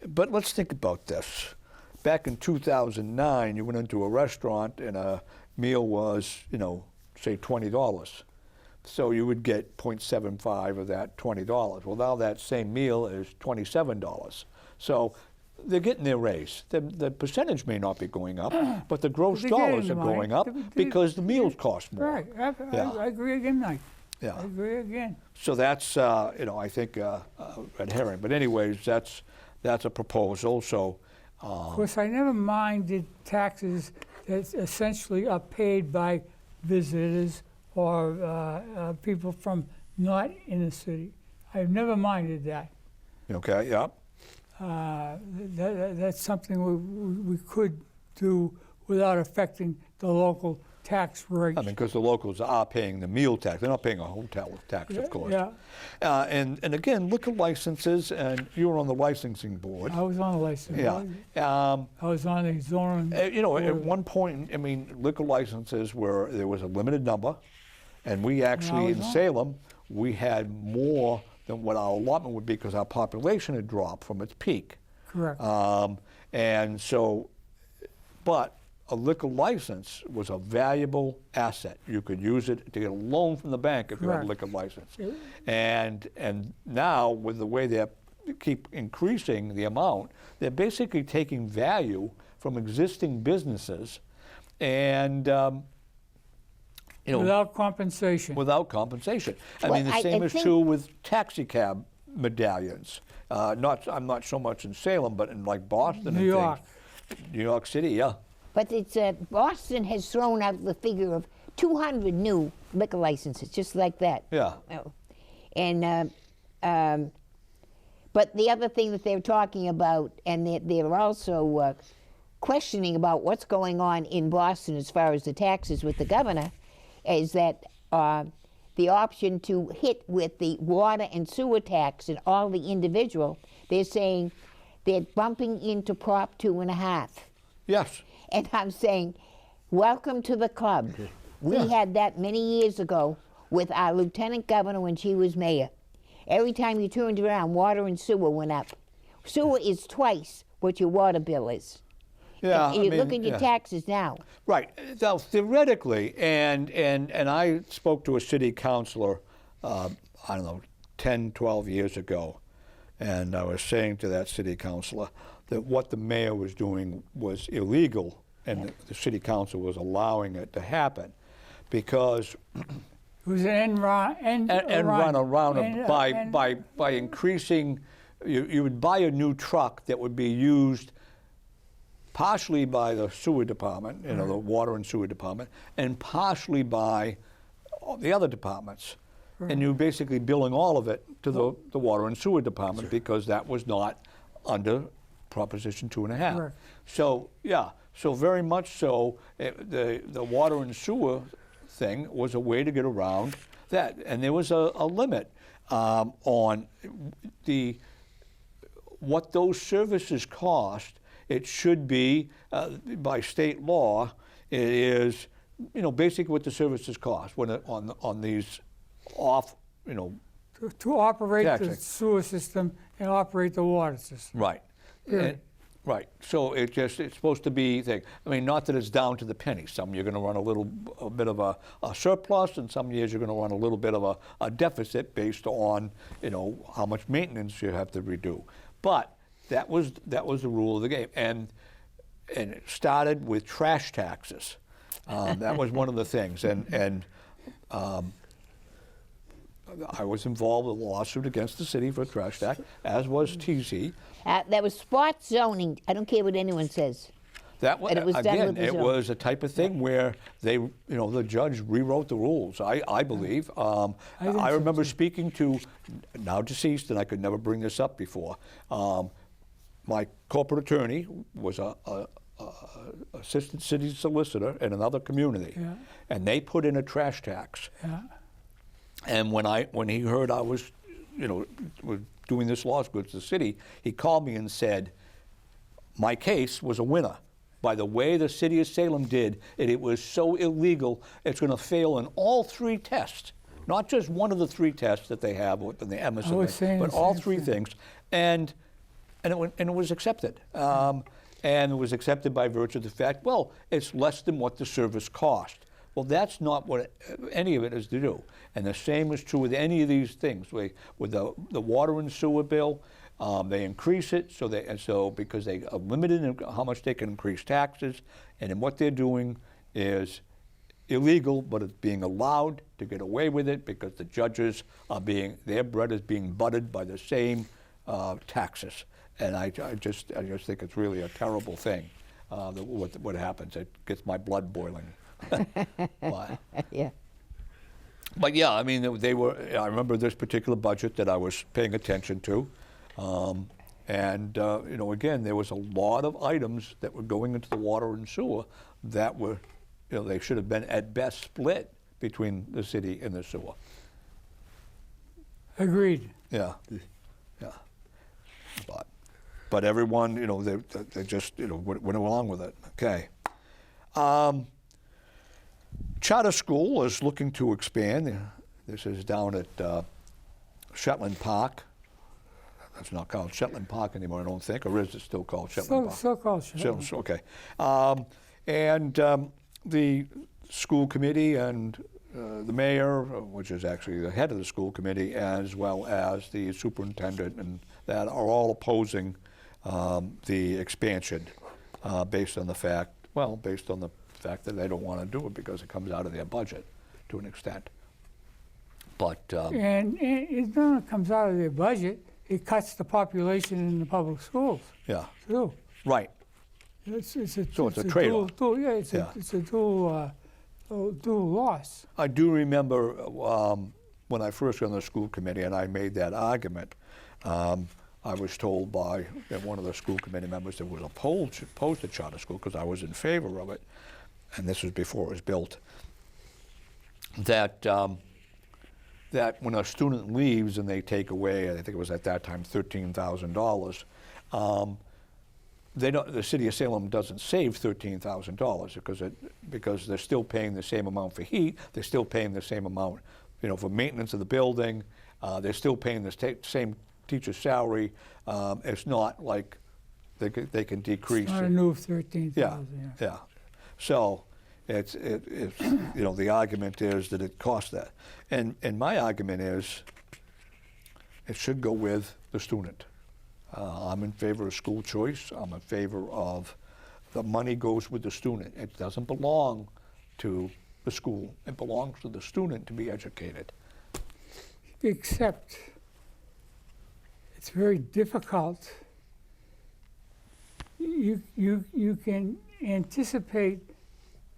but let's think about this. Back in 2009, you went into a restaurant and a meal was, say $20. So you would get 0.75 of that $20. Well, now that same meal is $27. So they're getting their raise. The percentage may not be going up, but the gross
They're getting
dollars
the
are
money.
going up because the meals cost more.
Right.
Yeah.
I agree again, Mike.
Yeah.
I agree again.
So that's, I think, red herring. But anyways, that's a proposal. So,
Of course, I never minded taxes that essentially are paid by visitors or people from not in the city. I've never minded that.
okay, yeah.
That's something we could do without affecting the local tax rate.
I mean, because the locals are paying the meal tax. They're not paying a hotel tax, of course.
Yeah,
And again, liquor licenses, and you were on the licensing board.
I was on the license.
Yeah.
I was on the zoning.
At one point, I mean, liquor licenses there was a limited number, and we actually, in
was on.
Salem, we had more than what our allotment would be because our population had dropped from its peak.
Correct.
And so, but a liquor license was a valuable asset. You could use it to get a loan from the bank if you had a
Correct.
liquor license. And now, with the way they keep increasing the amount, they're basically taking value from existing businesses and
Without compensation.
without compensation. I
Well,
mean, the
I
same is
think-
true with taxi cab medallions. I'm not so much in Salem, but in like Boston
New
and
York.
things. New York City, yeah.
But it's Boston has thrown out the figure of 200 new liquor licenses, just like that.
Yeah.
Oh. And but the other thing that they're talking about, and they're also questioning about what's going on in Boston as far as the taxes with the governor, is that the option to hit with the water and sewer tax and all the individual, they're saying they're bumping into Prop 2.5.
Yes.
And I'm saying, welcome to the club. We had that many years ago with our lieutenant governor when she was mayor. Every time you turned around, water and sewer went up. Sewer is twice what your water bill is.
Yeah,
And you look at your taxes now.
Right. Now, theoretically, and I spoke to a city councilor, I don't know, 10, 12 years ago, and I was saying to that city councilor that what the mayor was doing was illegal, and the city council was allowing it to happen, because
It was an end run
by increasing, you would buy a new truck that would be used partially by the sewer department, you know, the water and sewer department, and partially by the other departments. And you're basically billing all of it to the water and sewer department because that was not under Proposition 2.5.
Correct.
So, yeah, so very much so, the water and sewer thing was a way to get around that. And there was a limit on what those services cost. It should be, by state law, it is, you know, basically what the services cost when on these off, you know.
to operate the
Taxing.
sewer system and operate the water system.
Right.
Period.
Right. So it's supposed to be, I mean, not that it's down to the penny. Some you're going to run a bit of a surplus, and some years you're going to run a little bit of a deficit based on, you know, how much maintenance you have to redo. But that was the rule of the game, and it started with trash taxes. That was one of the things, and I was involved with a lawsuit against the city for trash tax, as was Teasie.
That was spot zoning. I don't care what anyone says.
That was,
And it was done
again,
with the
it
zone.
was a type of thing where they, you know, the judge rewrote the rules. I believe.
think
I
so,
remember
too.
speaking to, now deceased, and I could never bring this up before. My corporate attorney was a assistant city solicitor in another community,
Yeah.
and they put in a trash tax.
Yeah.
And when he heard I was, you know, was doing this lawsuit with the city, he called me and said, my case was a winner. By the way the city of Salem did it, it was so illegal, it's going to fail in all three tests. Not just one of the three tests that they have within the Emerson,
was saying
but
the
all
same
three
thing.
things. And it was accepted. And it was accepted by virtue of the fact, well, it's less than what the service cost. Well, that's not what any of it is to do. And the same is true with any of these things. With the water and sewer bill, they increase it so because they are limited in how much they can increase taxes, and then what they're doing is illegal, but it's being allowed to get away with it because the judges their bread is being buttered by the same taxes. And I just think it's really a terrible thing. What happens? It gets my blood boiling.
Yeah.
But yeah, I mean, they were. I remember this particular budget that I was paying attention to, and you know, again, there was a lot of items that were going into the water and sewer that were, you know, they should have been at best split between the city and the sewer.
Agreed.
Yeah, yeah. But everyone, you know, they just, you know, went along with it. Okay. Charter school is looking to expand. This is down at Shetland Park. That's not called Shetland Park anymore, I don't think, or is it still called Shetland Park?
Still called Shetland.
Okay. And the school committee and the mayor, which is actually the head of the school committee, as well as the superintendent, and that are all opposing the expansion based on the fact that they don't want to do it because it comes out of their budget to an extent. But
And it not only comes out of their budget, it cuts the population in the public schools
yeah,
too.
right.
It's a
trade-off.
It's a dual loss.
I do remember when I first got on the school committee and I made that argument, I was told by one of the school committee members that was opposed to charter school because I was in favor of it, and this was before it was built, that when a student leaves and they take away, I think it was at that time $13,000, they don't. The city of Salem doesn't save $13,000 because they're still paying the same amount for heat. They're still paying the same amount, for maintenance of the building. They're still paying the same teacher's salary. It's not like they can decrease.
It's not
it.
a new 13,000.
Yeah. So it's the argument is that it costs that, and my argument is it should go with the student. I'm in favor of school choice. I'm in favor of the money goes with the student. It doesn't belong to the school. It belongs to the student to be educated.
Except it's very difficult. You can anticipate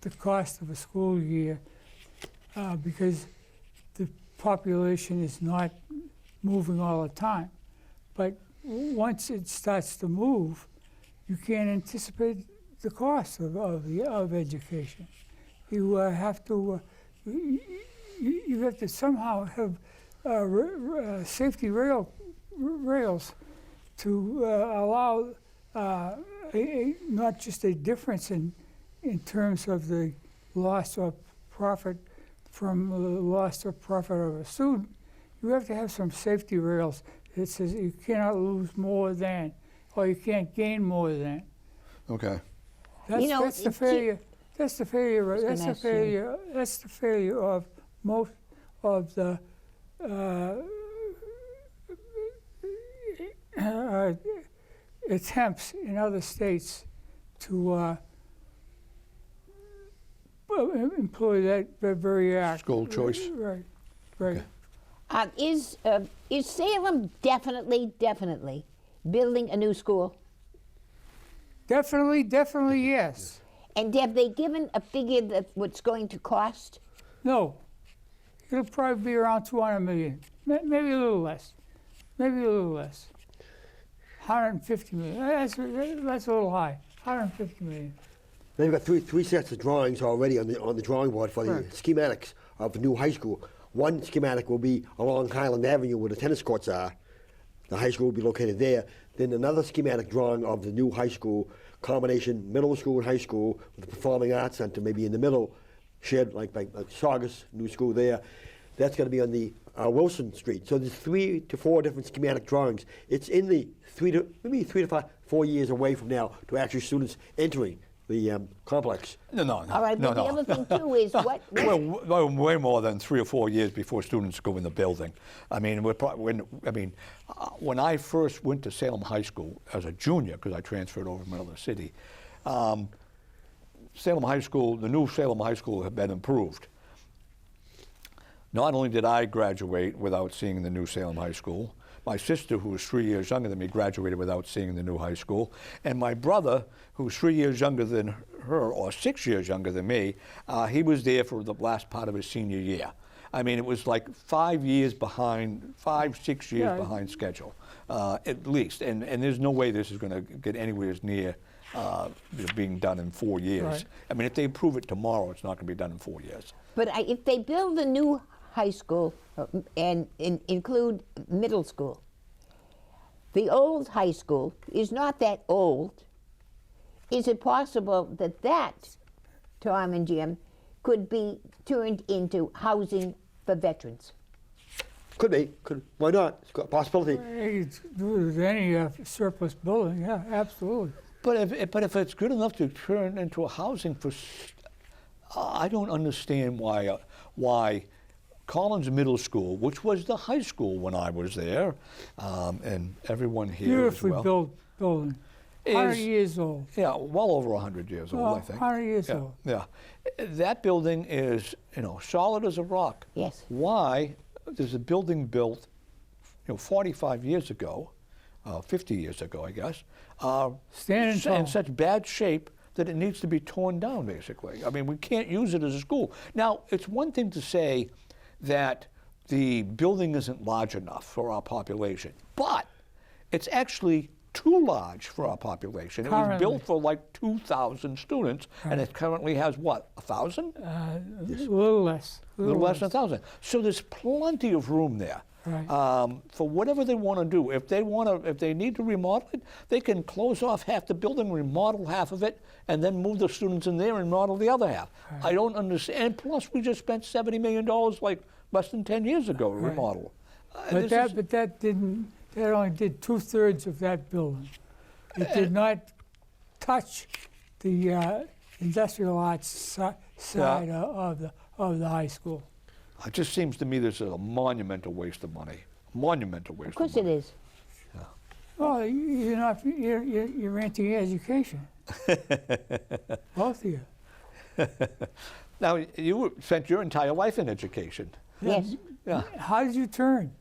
the cost of a school year because the population is not moving all the time. But once it starts to move, you can't anticipate the cost of education. You have to somehow have safety rails to allow not just a difference in terms of the loss of profit from the loss of profit of a student. You have to have some safety rails that says you cannot lose more than, or you can't gain more than.
Okay.
That's the failure. That's the failure. That's the failure. That's the failure of most of the attempts in other states to employ that very act.
School choice.
Right.
Okay.
Is Salem definitely building a new school?
Definitely yes.
And have they given a figure that what's going to cost?
No. It'll probably be around 200 million, maybe a little less. 150 million. That's a little high. 150 million.
They've got three sets of drawings already on the drawing board for the
Right.
schematics of the new high school. One schematic will be along Highland Avenue where the tennis courts are. The high school will be located there. Then another schematic drawing of the new high school, combination middle school and high school with the Performing Arts Center maybe in the middle, shared like Saugus, new school there. That's going to be on the Wilson Street. So there's 3 to 4 different schematic drawings. It's in the 3 to 4 years away from now to actually students entering the complex.
No.
All right, but the other thing too is what?
Well, way more than 3 or 4 years before students go in the building. I mean, when I first went to Salem High School as a junior, because I transferred over from another city, Salem High School, the new Salem High School had been improved. Not only did I graduate without seeing the new Salem High School, my sister, who was 3 years younger than me, graduated without seeing the new high school. And my brother, who was 3 years younger than her, or 6 years younger than me, he was there for the last part of his senior year. I mean, it was like 5 years behind, 6 years behind schedule, at least. And there's no way this is going to get anywhere near being done in 4 years.
Right.
I mean, if they approve it tomorrow, it's not going to be done in 4 years.
But if they build a new high school and include middle school, the old high school is not that old. Is it possible that, Tom and Jim, could be turned into housing for veterans?
Could be. Why not? It's got a possibility.
It's with any surplus building, yeah, absolutely.
But if it's good enough to turn into a housing for, I don't understand why Collins Middle School, which was the high school when I was there, and everyone here as well.
Beautifully built building. 100 years old.
Yeah, well over 100 years old, I think.
100 years
yeah,
old.
Yeah, that building is solid as a rock.
Yes.
Why? There's a building built, 45 years ago, 50 years ago, I guess.
Standing tall.
In such bad shape that it needs to be torn down, basically. I mean, we can't use it as a school. Now, it's one thing to say that the building isn't large enough for our population, but it's actually too large for our population. It was built for like 2,000 students, and it currently has what, 1,000?
A little less.
A little less than 1,000. So there's plenty of room there.
Right.
for whatever they want to do. If they need to remodel it, they can close off half the building, remodel half of it, and then move the students in there and remodel the other half. I don't understand. And plus, we just spent $70 million like less than 10 years ago to remodel.
But that only did 2/3 of that building. It did not touch the industrial arts side of the high school.
It just seems to me this is a monumental waste of money. Monumental waste
Of course
of money.
it is.
Well, you're anti-education. Both of you.
Now, you spent your entire life in education.
Yes.
Yeah.
How did you turn?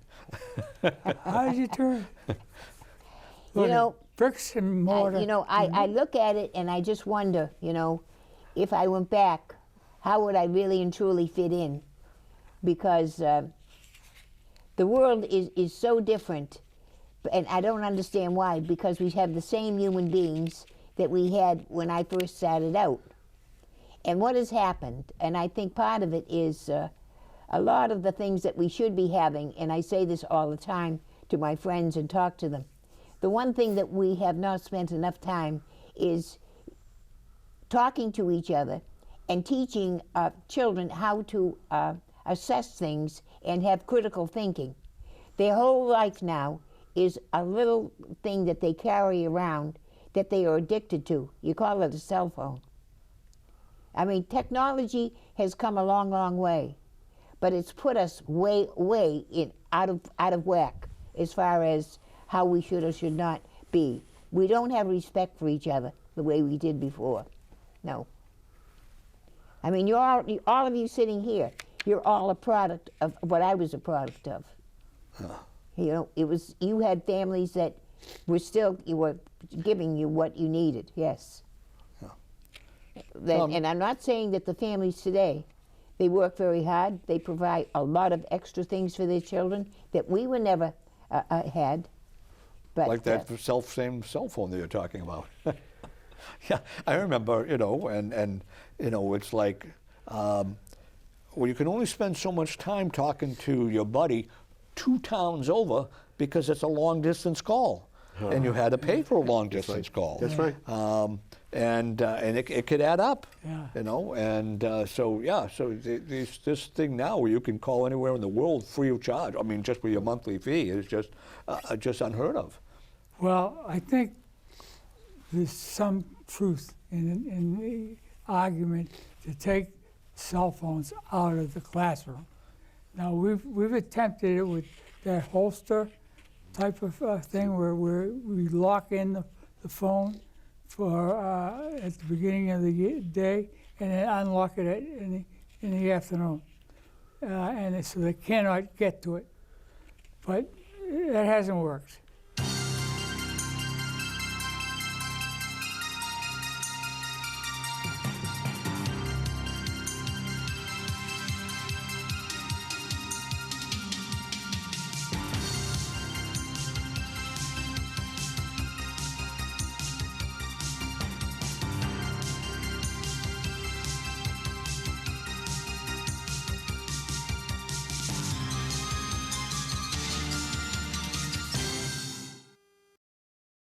How did you turn?
You know,
bricks and mortar.
I look at it and I just wonder, if I went back, how would I really and truly fit in? Because the world is so different, and I don't understand why, because we have the same human beings that we had when I first started out. And what has happened, and I think part of it is a lot of the things that we should be having, and I say this all the time to my friends and talk to them, the one thing that we have not spent enough time is talking to each other and teaching children how to assess things and have critical thinking. Their whole life now is a little thing that they carry around that they are addicted to. You call it a cell phone. I mean, technology has come a long, long way, but it's put us way out of whack as far as how we should or should not be. We don't have respect for each other the way we did before. No. I mean, all of you sitting here, you're all a product of what I was a product of. You had families that were giving you what you needed, yes. And I'm not saying that the families today, they work very hard, they provide a lot of extra things for their children that we were never had. But,
Like that same cell phone that you're talking about. Yeah, I remember, it's like, well, you can only spend so much time talking to your buddy 2 towns over because it's a long distance call. And you had to pay for a long distance call.
That's right.
And it could add up,
Yeah.
so this thing now where you can call anywhere in the world free of charge, I mean, just for your monthly fee is just unheard of.
Well, I think there's some truth in the argument to take cell phones out of the classroom. Now, we've attempted it with that holster type of thing where we lock in the phone for at the beginning of the day and then unlock it in the afternoon. So they cannot get to it. But that hasn't worked.